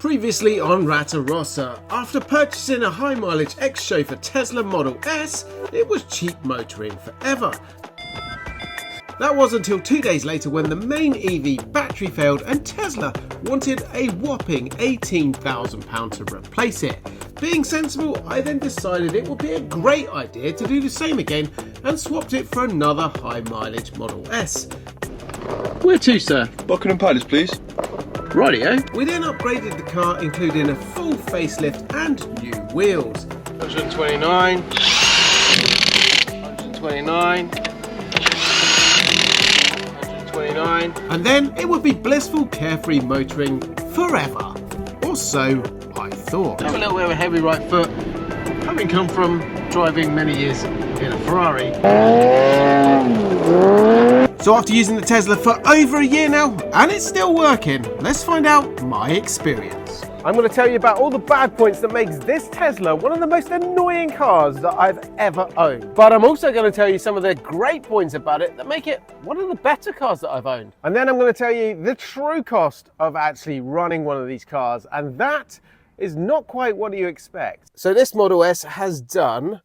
Previously on Rattarossa, after purchasing a high mileage ex-chauffeur Tesla Model S, it was cheap motoring forever. That was until 2 days later when the main EV battery failed and Tesla wanted a whopping £18,000 to replace it. Being sensible, I then decided it would be a great idea to do the same again and swapped it for another high mileage Model S. Where to, sir? Buckingham Palace, please. Rightio. We then upgraded the car, including a full facelift and new wheels. 129, 129, 129. And then it would be blissful, carefree motoring forever. Or so I thought. I have a little bit of a heavy right foot, having come from driving many years in a Ferrari. So after using the Tesla for over a year now, and it's still working, let's find out my experience. I'm going to tell you about all the bad points that makes this Tesla one of the most annoying cars that I've ever owned. But I'm also going to tell you some of the great points about it that make it one of the better cars that I've owned. And then I'm going to tell you the true cost of actually running one of these cars, and that is not quite what you expect. So this Model S has done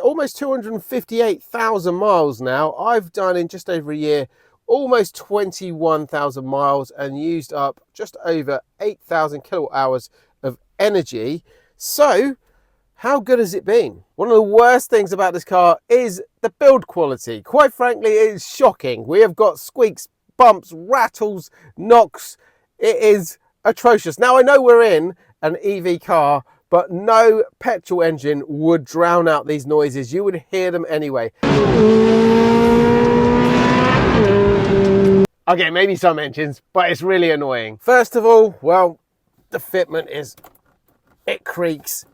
almost 258,000 miles now. I've done in just over a year almost 21,000 miles and used up just over 8,000 kilowatt hours of energy. So how good has it been? One of the worst things about this car is the build quality. Quite frankly, it is shocking. We have got squeaks, bumps, rattles, knocks. It is atrocious. Now I know we're in an EV car, but no petrol engine would drown out these noises. You would hear them anyway. Okay, maybe some engines, but it's really annoying. First of all, well, the fitment it creaks.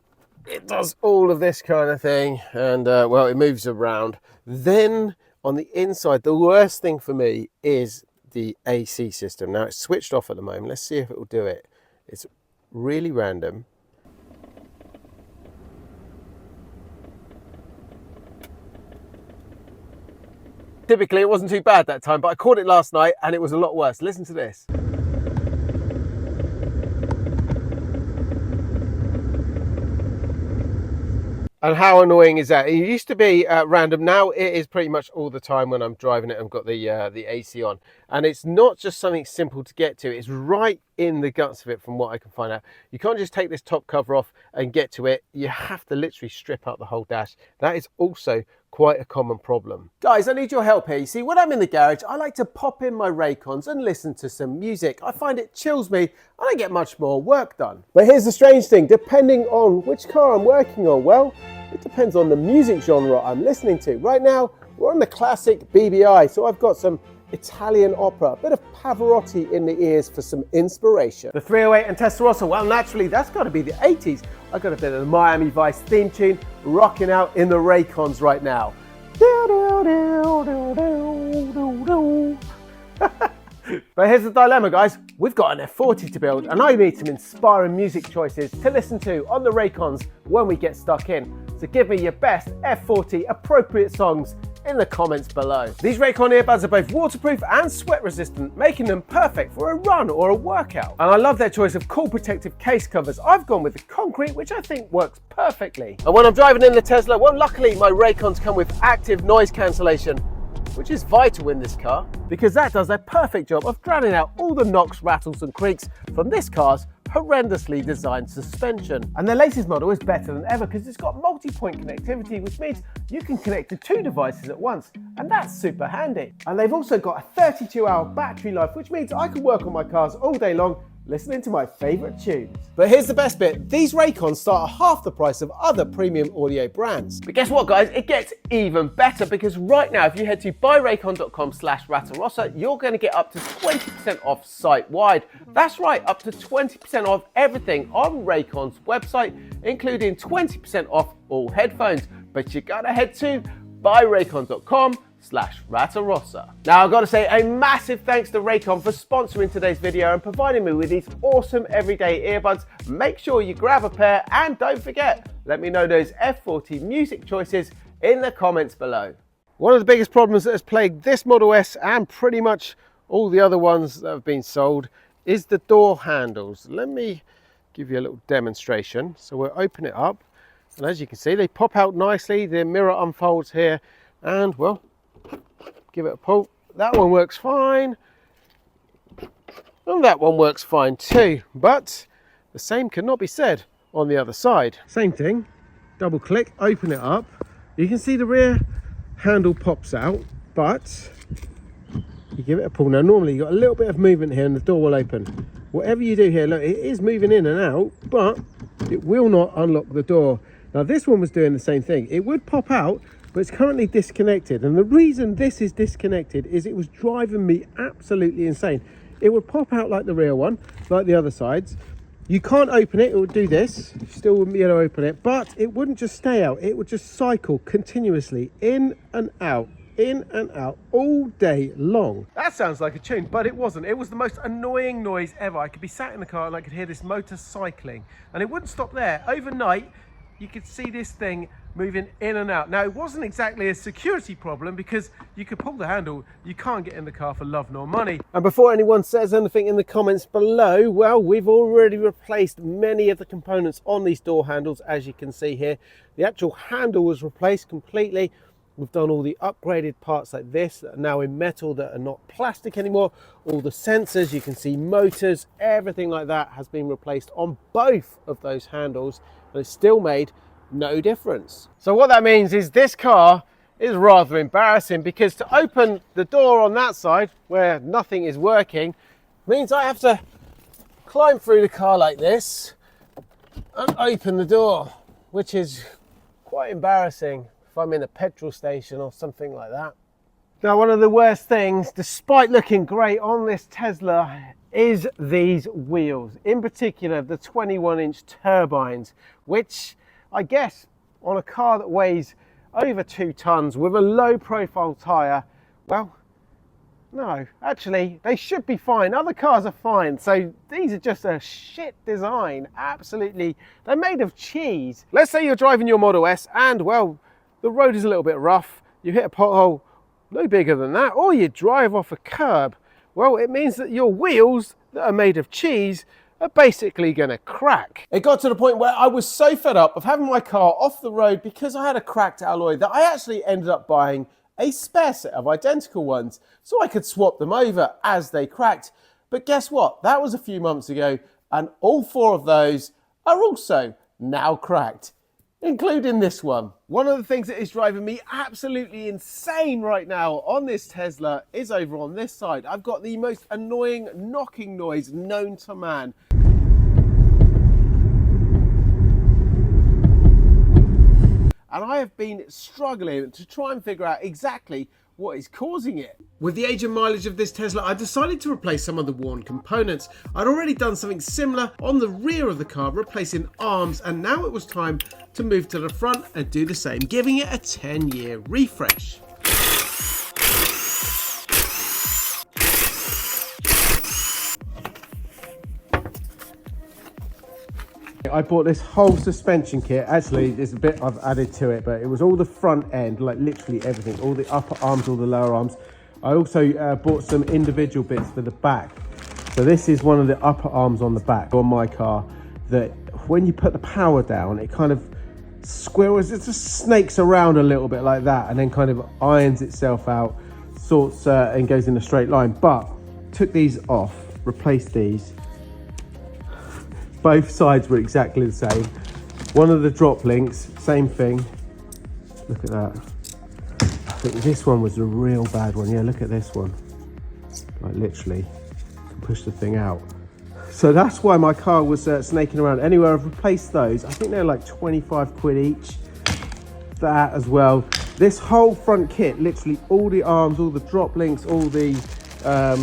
It does all of this kind of thing, and well, it moves around. Then on the inside, the worst thing for me is the AC system. Now it's switched off at the moment. Let's see if it will do it. It's really random. Typically, it wasn't too bad that time, but I caught it last night and it was a lot worse. Listen to this. And how annoying is that? It used to be random. Now it is pretty much all the time when I'm driving it. I've got the AC on. And it's not just something simple to get to. It's right in the guts of it from what I can find out. You can't just take this top cover off and get to it. You have to literally strip out the whole dash. That is also quite a common problem. Guys, I need your help here. You see, when I'm in the garage, I like to pop in my Raycons and listen to some music. I find it chills me and I get much more work done. But here's the strange thing, depending on which car I'm working on, well, it depends on the music genre I'm listening to. Right now, we're on the classic BBI, so I've got some Italian opera, a bit of Pavarotti in the ears for some inspiration. The 308 and Testarossa, well, naturally, that's got to be the 80s. I've got a bit of the Miami Vice theme tune rocking out in the Raycons right now. But here's the dilemma, guys. We've got an F40 to build, and I need some inspiring music choices to listen to on the Raycons when we get stuck in. So give me your best F40 appropriate songs in the comments below. These Raycon earbuds are both waterproof and sweat resistant, making them perfect for a run or a workout. And I love their choice of cool protective case covers. I've gone with the concrete, which I think works perfectly. And when I'm driving in the Tesla, well, luckily my Raycons come with active noise cancellation, which is vital in this car because that does a perfect job of drowning out all the knocks, rattles and creaks from this car's horrendously designed suspension. And the latest model is better than ever because it's got multi-point connectivity, which means you can connect to 2 devices at once, and that's super handy. And they've also got a 32-hour battery life, which means I can work on my cars all day long listening to my favourite tunes. But here's the best bit, these Raycons start at half the price of other premium audio brands. But guess what, guys, it gets even better because right now if you head to buyraycon.com/Rattarossa, you're going to get up to 20% off site-wide. That's right, up to 20% off everything on Raycon's website, including 20% off all headphones. But you gotta head to buyraycon.com/Rattarossa. Now I've got to say a massive thanks to Raycon for sponsoring today's video and providing me with these awesome everyday earbuds. Make sure you grab a pair and don't forget, let me know those F40 music choices in the comments below. One of the biggest problems that has plagued this Model S and pretty much all the other ones that have been sold is the door handles. Let me give you a little demonstration. So we'll open it up, and as you can see, they pop out nicely. The mirror unfolds here, and well, give it a pull. That one works fine, and that one works fine too, but the same cannot be said on the other side. Same thing, double click, open it up. You can see the rear handle pops out, but you give it a pull. Now normally you've got a little bit of movement here and the door will open. Whatever you do here, look, it is moving in and out, but it will not unlock the door. Now this one was doing the same thing. It would pop out, but it's currently disconnected. And the reason this is disconnected is it was driving me absolutely insane. It would pop out like the rear one, like the other sides. You can't open it, it would do this. You still wouldn't be able to open it, but it wouldn't just stay out. It would just cycle continuously in and out all day long. That sounds like a tune, but it wasn't. It was the most annoying noise ever. I could be sat in the car and I could hear this motor cycling, and it wouldn't stop there. Overnight, you could see this thing moving in and out. Now, it wasn't exactly a security problem because you could pull the handle, you can't get in the car for love nor money. And before anyone says anything in the comments below, well, we've already replaced many of the components on these door handles, as you can see here. The actual handle was replaced completely. We've done all the upgraded parts like this that are now in metal, that are not plastic anymore. All the sensors, you can see motors, everything like that has been replaced on both of those handles, and it's still made no difference. So what that means is this car is rather embarrassing, because to open the door on that side where nothing is working means I have to climb through the car like this and open the door, which is quite embarrassing if I'm in a petrol station or something like that. Now, one of the worst things, despite looking great on this Tesla, is these wheels, in particular the 21-inch turbines, which I guess on a car that weighs over 2 tons with a low profile tyre, well, no, actually they should be fine. Other cars are fine, so these are just a shit design. Absolutely, they're made of cheese. Let's say you're driving your Model S and, well, the road is a little bit rough, you hit a pothole no bigger than that, or you drive off a curb. Well, it means that your wheels that are made of cheese are basically going to crack. It got to the point where I was so fed up of having my car off the road because I had a cracked alloy that I actually ended up buying a spare set of identical ones so I could swap them over as they cracked. But guess what? That was a few months ago, and all 4 of those are also now cracked, including this one. One of the things that is driving me absolutely insane right now on this Tesla is over on this side. I've got the most annoying knocking noise known to man. And I have been struggling to try and figure out exactly what is causing it. With the age and mileage of this Tesla, I decided to replace some of the worn components. I'd already done something similar on the rear of the car, replacing arms, and now it was time to move to the front and do the same, giving it a 10-year refresh. I bought this whole suspension kit. Actually, there's a bit I've added to it, but it was all the front end, like literally everything, all the upper arms, all the lower arms. I also bought some individual bits for the back. So this is one of the upper arms on the back on my car, that when you put the power down, it kind of squirrels, it just snakes around a little bit like that, and then kind of irons itself out, sorts and goes in a straight line. But took these off, replaced these. Both sides were exactly the same. One of the drop links, same thing. Look at that. I think this one was a real bad one. Yeah, look at this one. Like literally, you can push the thing out. So that's why my car was snaking around. Anyway, I've replaced those. I think they're like 25 quid each. That as well. This whole front kit, literally all the arms, all the drop links, all the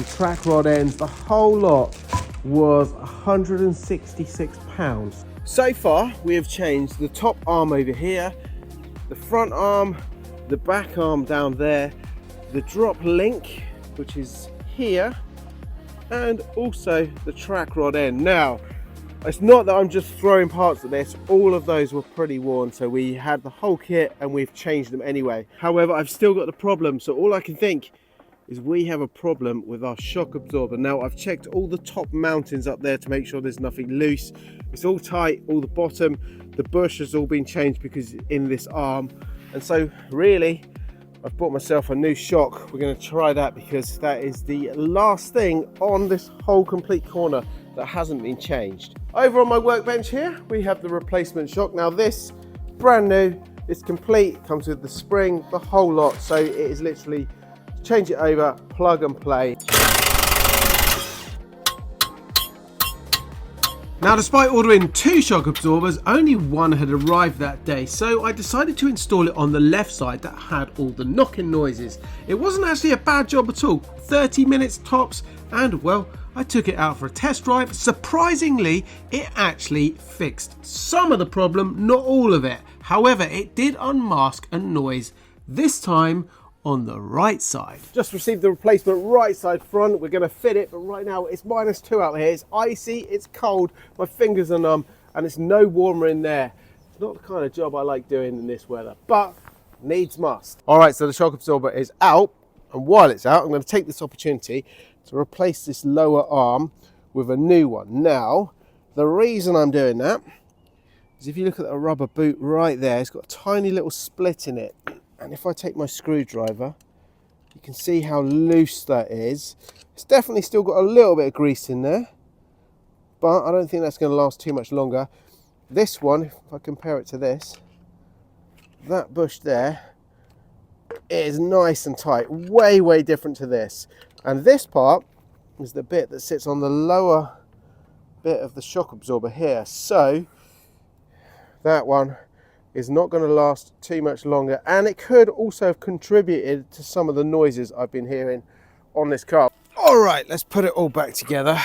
track rod ends, the whole lot was £166. So far, we have changed the top arm over here, the front arm, the back arm down there, the drop link, which is here, and also the track rod end. Now, it's not that I'm just throwing parts at this, all of those were pretty worn, so we had the whole kit and we've changed them anyway. However, I've still got the problem, so all I can think is we have a problem with our shock absorber. Now, I've checked all the top mountings up there to make sure there's nothing loose. It's all tight, all the bottom, the bush has all been changed because it's in this arm. And so really, I've bought myself a new shock. We're going to try that because that is the last thing on this whole complete corner that hasn't been changed. Over on my workbench here, we have the replacement shock. Now this, brand new, it's complete, comes with the spring, the whole lot. So it is literally change it over, plug and play. Now, despite ordering 2 shock absorbers, only one had arrived that day, so I decided to install it on the left side that had all the knocking noises. It wasn't actually a bad job at all, 30 minutes tops, and well, I took it out for a test drive. Surprisingly, it actually fixed some of the problem, not all of it. However, it did unmask a noise, this time on the right side. Just received the replacement right side front. We're going to fit it, but right now it's -2 out here. It's icy, it's cold, my fingers are numb, and it's no warmer in there. It's not the kind of job I like doing in this weather, but needs must. All right, so the shock absorber is out, and while it's out, I'm going to take this opportunity to replace this lower arm with a new one. Now, the reason I'm doing that is if you look at the rubber boot right there, it's got a tiny little split in it. And if I take my screwdriver, you can see how loose that is. It's definitely still got a little bit of grease in there, but I don't think that's going to last too much longer. This one, if I compare it to this, that bush there is nice and tight, way different to this. And this part is the bit that sits on the lower bit of the shock absorber here. So that one is not going to last too much longer, and it could also have contributed to some of the noises I've been hearing on this car. All right, let's put it all back together.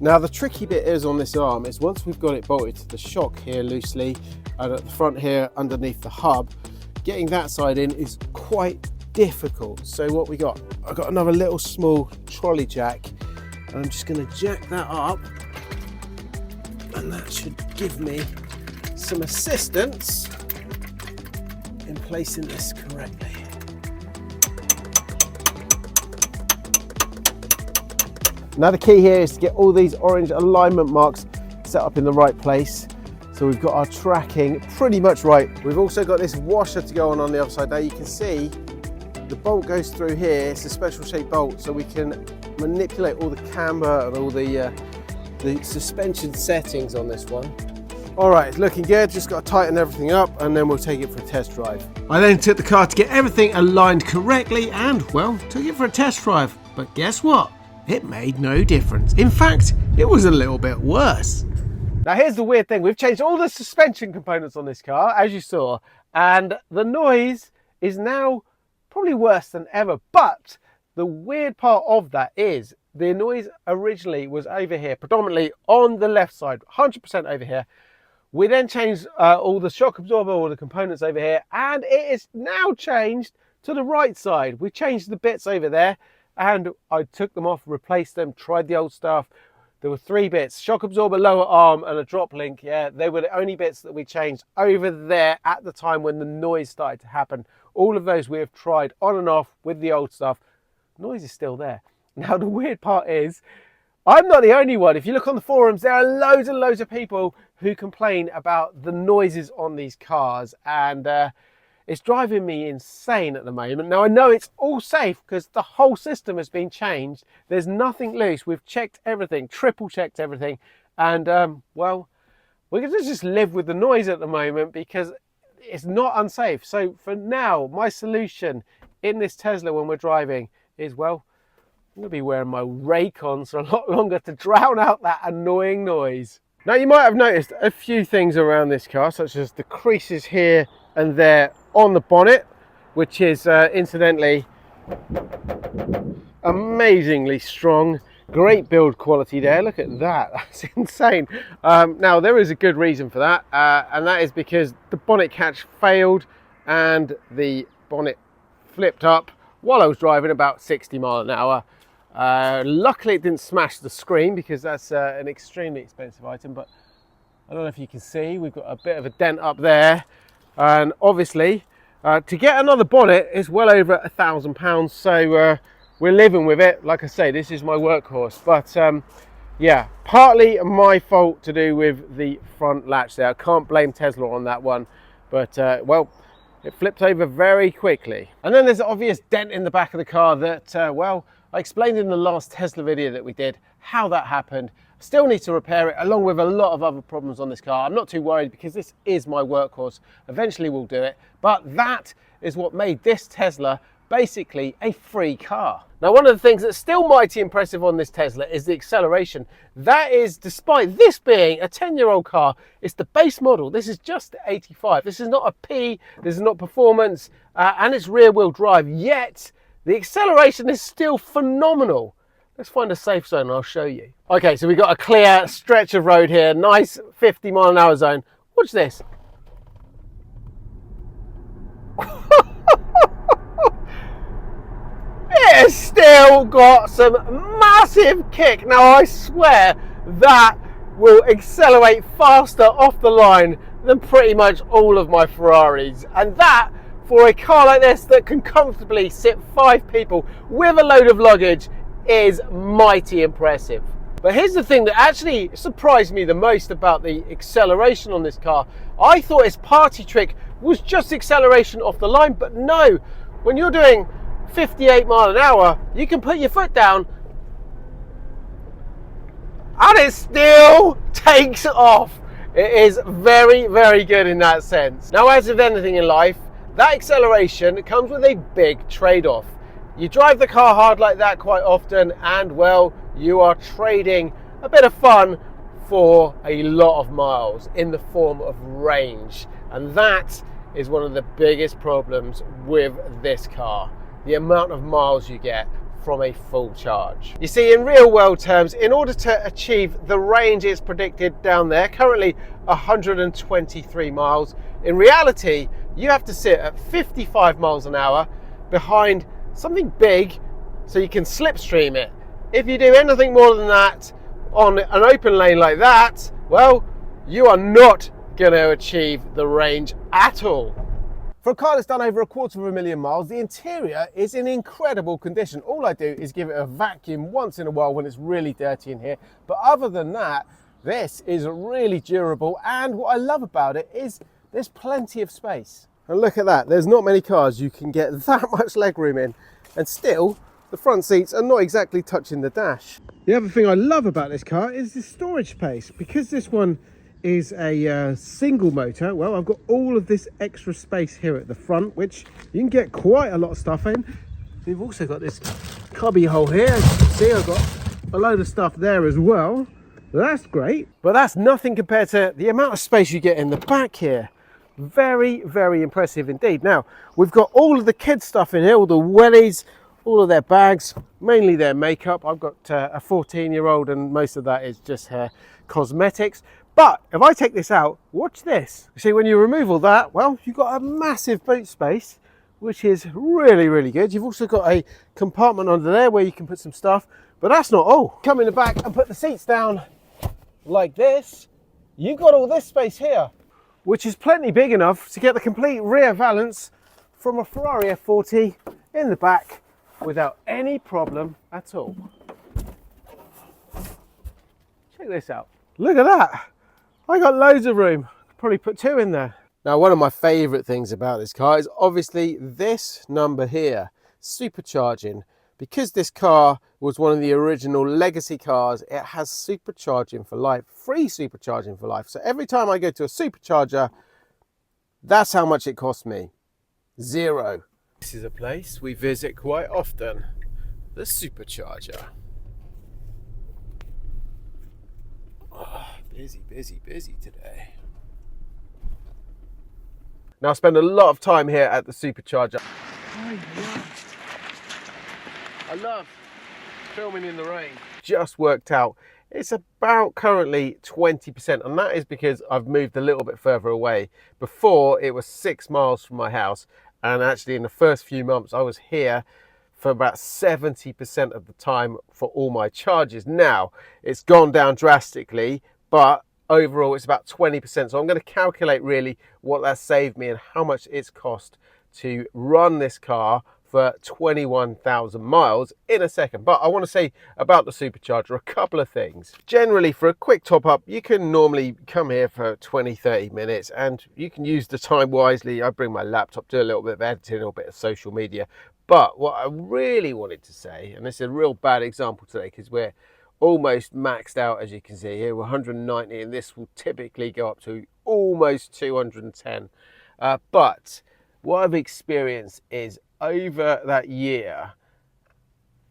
Now the tricky bit is on this arm is once we've got it bolted to the shock here loosely and at the front here underneath the hub, getting that side in is quite difficult. So what we got, I've got another little small trolley jack, and I'm just going to jack that up, and that should give me some assistance in placing this correctly. Now the key here is to get all these orange alignment marks set up in the right place. So we've got our tracking pretty much right. We've also got this washer to go on the other side. Now you can see the bolt goes through here. It's a special shaped bolt, so we can manipulate all the camber and all the suspension settings on this one. All right, it's looking good. Just got to tighten everything up, and then we'll take it for a test drive. I then took the car to get everything aligned correctly and, well, took it for a test drive. But guess what? It made no difference. In fact, it was a little bit worse. Now here's the weird thing. We've changed all the suspension components on this car, as you saw, and the noise is now probably worse than ever. But the weird part of that is the noise originally was over here, predominantly on the left side, 100% over here. We then changed all the shock absorber, all the components over here, and it is now changed to the right side. We changed the bits over there, and I took them off, replaced them, tried the old stuff. There were 3 bits, shock absorber, lower arm, and a drop link. Yeah, they were the only bits that we changed over there at the time when the noise started to happen. All of those we have tried on and off with the old stuff. Noise is still there. Now the weird part is, I'm not the only one. If you look on the forums, there are loads and loads of people who complain about the noises on these cars, and it's driving me insane at the moment. Now I know it's all safe because the whole system has been changed. There's nothing loose. We've checked everything, triple checked everything. And well, we're going to just live with the noise at the moment because it's not unsafe. So for now, my solution in this Tesla when we're driving is, well, I'm going to be wearing my Raycons for a lot longer to drown out that annoying noise. Now you might have noticed a few things around this car, such as the creases here and there on the bonnet, which is incidentally amazingly strong. Great build quality there. Look at that. That's insane. Now, there is a good reason for that, and that is because the bonnet catch failed and the bonnet flipped up while I was driving about 60 miles an hour. Luckily, it didn't smash the screen because that's an extremely expensive item, but I don't know if you can see, we've got a bit of a dent up there. And obviously, to get another bonnet is well over £1,000. So we're living with it. Like I say, this is my workhorse. But yeah, partly my fault to do with the front latch there. I can't blame Tesla on that one. But well, it flipped over very quickly. And then there's an obvious dent in the back of the car that, well, I explained in the last Tesla video that we did how that happened. Still need to repair it, along with a lot of other problems on this car. I'm not too worried because this is my workhorse. Eventually we'll do it. But that is what made this Tesla basically a free car. Now, one of the things that's still mighty impressive on this Tesla is the acceleration. That is, despite this being a 10-year-old car, it's the base model. This is just 85. This is not a P, this is not performance, and it's rear-wheel drive, yet the acceleration is still phenomenal. Let's find a safe zone and I'll show you. Okay, so we've got a clear stretch of road here, nice 50 mile an hour zone. Watch this. It's still got some massive kick. Now, I swear that will accelerate faster off the line than pretty much all of my Ferraris. And that, for a car like this that can comfortably sit 5 people with a load of luggage, is mighty impressive. But here's the thing that actually surprised me the most about the acceleration on this car. I thought its party trick was just acceleration off the line, but no. When you're doing 58 miles an hour, you can put your foot down and it still takes off. It is very, very good in that sense. Now, as with anything in life, that acceleration comes with a big trade-off. You drive the car hard like that quite often and, well, you are trading a bit of fun for a lot of miles in the form of range. And that is one of the biggest problems with this car, the amount of miles you get from a full charge. You see, in real world terms, in order to achieve the range it's predicted down there, currently 123 miles, in reality, you have to sit at 55 miles an hour behind something big so you can slipstream it. If you do anything more than that on an open lane like that, well, you are not going to achieve the range at all. For a car that's done over 250,000 miles, the interior is in incredible condition. All I do is give it a vacuum once in a while when it's really dirty in here. But other than that, this is really durable. And what I love about it is there's plenty of space. And look at that, there's not many cars you can get that much legroom in, and still the front seats are not exactly touching the dash. The other thing I love about this car is the storage space. Because this one is a single motor, well, I've got all of this extra space here at the front, which you can get quite a lot of stuff in. We've also got this cubby hole here. As you can see, I've got a load of stuff there as well. That's great, but that's nothing compared to the amount of space you get in the back here. Very, very impressive indeed. Now, we've got all of the kids' stuff in here, all the wellies, all of their bags, mainly their makeup. I've got a 14-year-old and most of that is just her cosmetics. But if I take this out, watch this. You see, when you remove all that, well, you've got a massive boot space, which is really, really good. You've also got a compartment under there where you can put some stuff, but that's not all. Come in the back and put the seats down like this. You've got all this space here, which is plenty big enough to get the complete rear valance from a Ferrari F40 in the back without any problem at all. Check this out. Look at that. I got loads of room. Probably put 2 in there. Now, one of my favorite things about this car is obviously this number here, supercharging. Because this car was one of the original legacy cars, it has supercharging for life, free supercharging for life. So every time I go to a supercharger, that's how much it costs me. 0. This is a place we visit quite often, the supercharger. Oh, busy, busy, busy today. Now I spend a lot of time here at the supercharger. I love filming in the rain. Just worked out. It's about currently 20%, and that is because I've moved a little bit further away. Before, it was 6 miles from my house, and actually in the first few months I was here for about 70% of the time for all my charges. Now, it's gone down drastically, but overall it's about 20%. So I'm going to calculate really what that saved me and how much it's cost to run this car for 21,000 miles in a second. But I want to say about the supercharger a couple of things. Generally, for a quick top up, you can normally come here for 20-30 minutes and you can use the time wisely. I bring my laptop, do a little bit of editing, a little bit of social media. But what I really wanted to say, and this is a real bad example today because we're almost maxed out, as you can see here, we're 190, and this will typically go up to almost 210. But what I've experienced is over that year,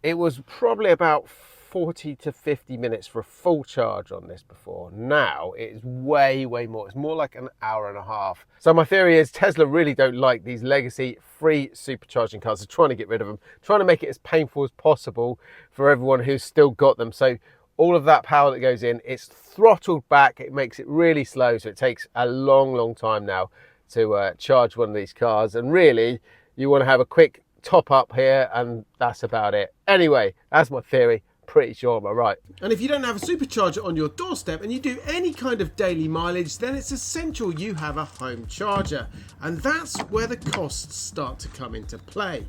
it was probably about 40 to 50 minutes for a full charge on this before. Now it is way more. It's more like an hour and a half. So my theory is Tesla really don't like these legacy free supercharging cars. They're trying to get rid of them, trying to make it as painful as possible for everyone who's still got them. So all of that power that goes in, it's throttled back. It makes it really slow. So it takes a long time now to charge one of these cars. And really, you want to have a quick top up here, and that's about it. Anyway, that's my theory. Pretty sure I'm right. And if you don't have a supercharger on your doorstep and you do any kind of daily mileage, then it's essential you have a home charger. And that's where the costs start to come into play.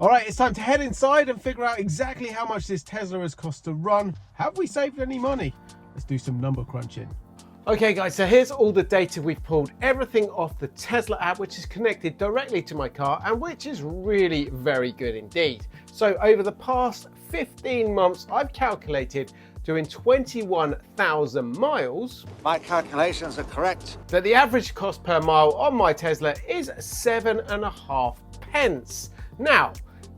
All right, it's time to head inside and figure out exactly how much this Tesla has cost to run. Have we saved any money? Let's do some number crunching. Okay guys, so here's all the data we've pulled, everything off the Tesla app, which is connected directly to my car and which is really very good indeed. So over the past 15 months, I've calculated doing 21,000 miles. My calculations are correct. That the average cost per mile on my Tesla is 7.5 pence. Now,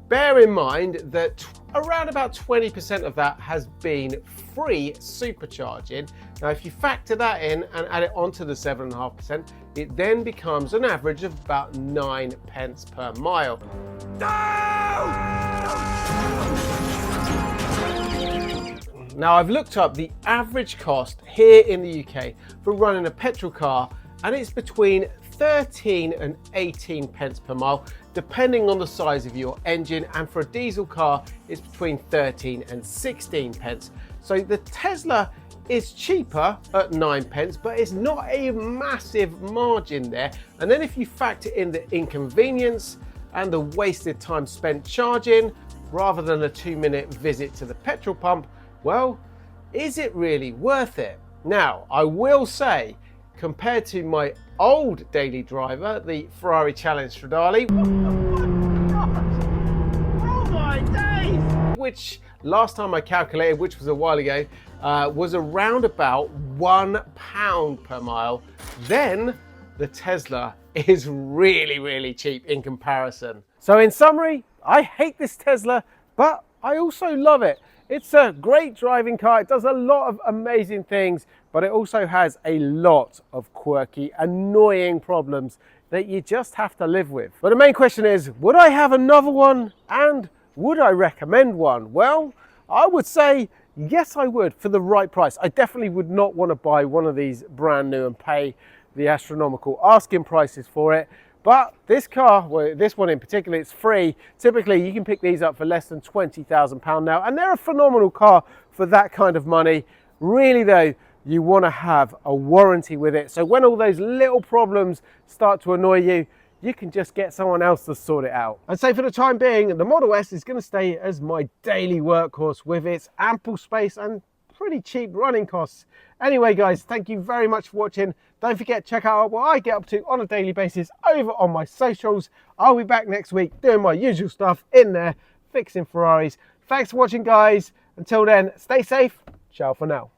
bear in mind that around about 20% of that has been free supercharging. Now, if you factor that in and add it onto the 7.5%, it then becomes an average of about 9 pence per mile. Now, I've looked up the average cost here in the UK for running a petrol car, and it's between 13 and 18 pence per mile, depending on the size of your engine, and for a diesel car, it's between 13 and 16 pence. So the Tesla is cheaper at 9 pence, but it's not a massive margin there. And then if you factor in the inconvenience and the wasted time spent charging, rather than a 2-minute visit to the petrol pump, well, is it really worth it? Now, I will say, compared to my old daily driver, the Ferrari Challenge Stradale, oh my days! Which last time I calculated, which was a while ago, was around about £1 per mile. Then the Tesla is really cheap in comparison. So in summary, I hate this Tesla, but I also love it. It's a great driving car. It does a lot of amazing things, but it also has a lot of quirky, annoying problems that you just have to live with. But the main question is, would I have another one, and would I recommend one? Well, I would say yes, I would, for the right price. I definitely would not want to buy one of these brand new and pay the astronomical asking prices for it. But this car, well, this one in particular, it's free. Typically, you can pick these up for less than £20,000 now, and they're a phenomenal car for that kind of money. Really though, you want to have a warranty with it. So when all those little problems start to annoy you, you can just get someone else to sort it out. And so for the time being, the Model S is going to stay as my daily workhorse with its ample space and pretty cheap running costs. Anyway guys, thank you very much for watching. Don't forget to check out what I get up to on a daily basis over on my socials. I'll be back next week doing my usual stuff in there, fixing Ferraris. Thanks for watching guys. Until then, stay safe. Ciao for now.